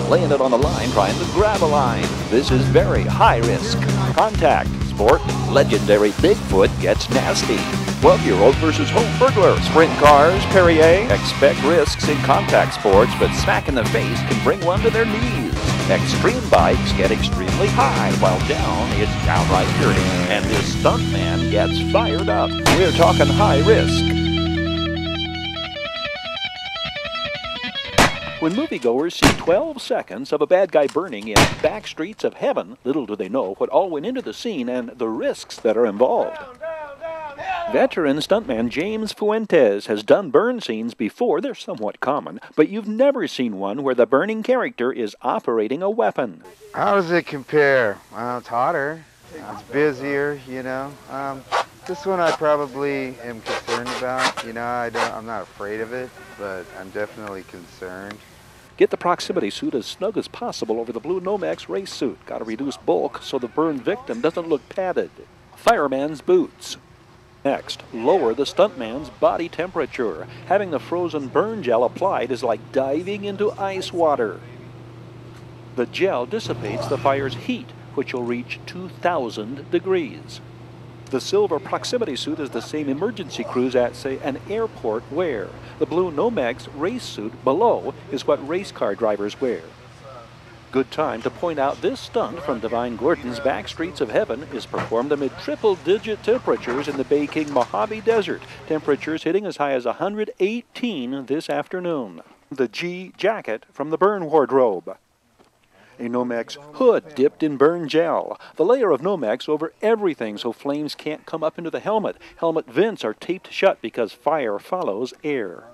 laying it on the line, trying to grab a line. This is very high risk. Contact sport. Legendary Bigfoot gets nasty. 12-year-old versus home burglar. Sprint cars, Perrier. Expect risks in contact sports, but smack in the face can bring one to their knees. Extreme bikes get extremely high, while down it's downright dirty. And this stuntman gets fired up. We're talking high risk. When moviegoers see 12 seconds of a bad guy burning in back streets of heaven, little do they know what all went into the scene and the risks that are involved. Veteran stuntman James Fuentez has done burn scenes before. They're somewhat common, but you've never seen one where the burning character is operating a weapon. How does it compare? Well, it's hotter, it's busier, you know. This one I probably am concerned about. You know, I'm not afraid of it, but I'm definitely concerned. Get the proximity suit as snug as possible over the blue Nomex race suit. Got to reduce bulk so the burn victim doesn't look padded. Fireman's boots. Next, lower the stuntman's body temperature. Having the frozen burn gel applied is like diving into ice water. The gel dissipates the fire's heat, which will reach 2,000 degrees. The silver proximity suit is the same emergency crews at, say, an airport wear. The blue Nomex race suit below is what race car drivers wear. Good time to point out this stunt from Divine Gordon's back streets of heaven is performed amid triple-digit temperatures in the baking Mojave Desert, temperatures hitting as high as 118 this afternoon. The G jacket from the burn wardrobe. A Nomex hood dipped in burn gel. The layer of Nomex over everything so flames can't come up into the helmet. Helmet vents are taped shut because fire follows air.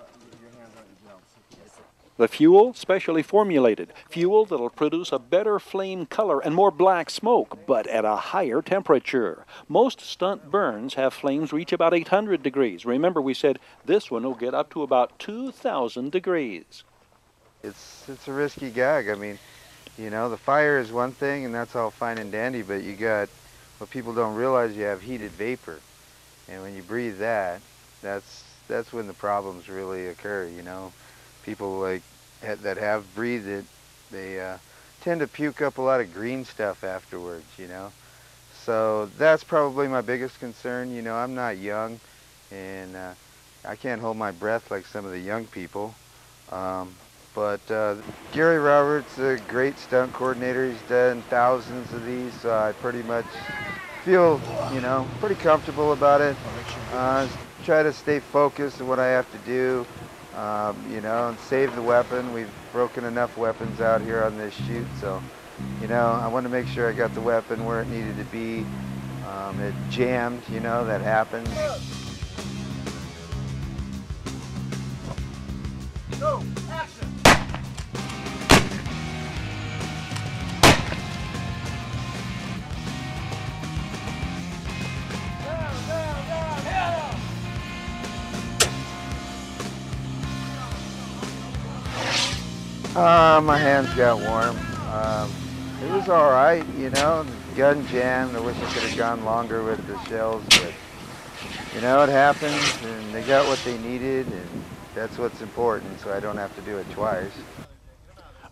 The fuel, specially formulated. Fuel that'll produce a better flame color and more black smoke, but at a higher temperature. Most stunt burns have flames reach about 800 degrees. Remember, we said this one will get up to about 2,000 degrees. It's a risky gag. I mean, you know, the fire is one thing, and that's all fine and dandy, but you got, what people don't realize, you have heated vapor. And when you breathe that, that's when the problems really occur, you know. People like that have breathed it, they tend to puke up a lot of green stuff afterwards, you know. So that's probably my biggest concern. You know, I'm not young, and I can't hold my breath like some of the young people. But Gary Roberts, a great stunt coordinator. He's done thousands of these, so I pretty much feel, you know, pretty comfortable about it. Try to stay focused on what I have to do, you know, and save the weapon. We've broken enough weapons out here on this shoot, so, you know, I want to make sure I got the weapon where it needed to be. It jammed, you know, that happens. Go, action! My hands got warm. It was all right, you know. The gun jammed. I wish I could have gone longer with the shells, but you know, it happens, and they got what they needed, and that's what's important, so I don't have to do it twice.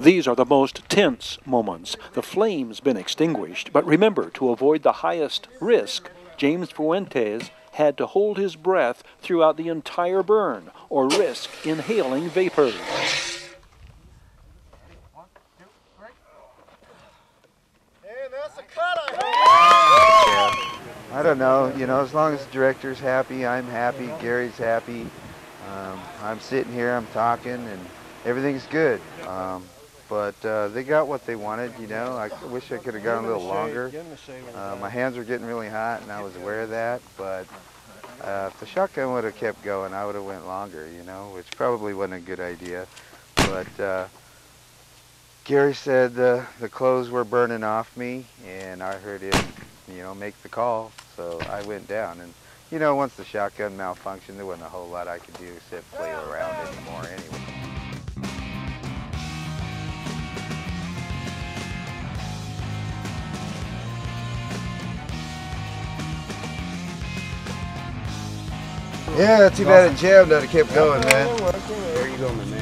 These are the most tense moments. The flame's been extinguished, but remember, to avoid the highest risk, James Fuentez had to hold his breath throughout the entire burn, or risk inhaling vapors. I don't know, you know, as long as the director's happy, I'm happy, Gary's happy. I'm sitting here, I'm talking, and everything's good. But they got what they wanted, you know. I wish I could have gone a little longer. My hands were getting really hot, and I was aware of that. But if the shotgun would have kept going, I would have went longer, you know, which probably wasn't a good idea. But Gary said the clothes were burning off me, and I heard him, you know, make the call. So I went down, and you know, once the shotgun malfunctioned, there wasn't a whole lot I could do except play around anymore anyway. Yeah, too bad it jammed that it kept going, man. There you go, my man.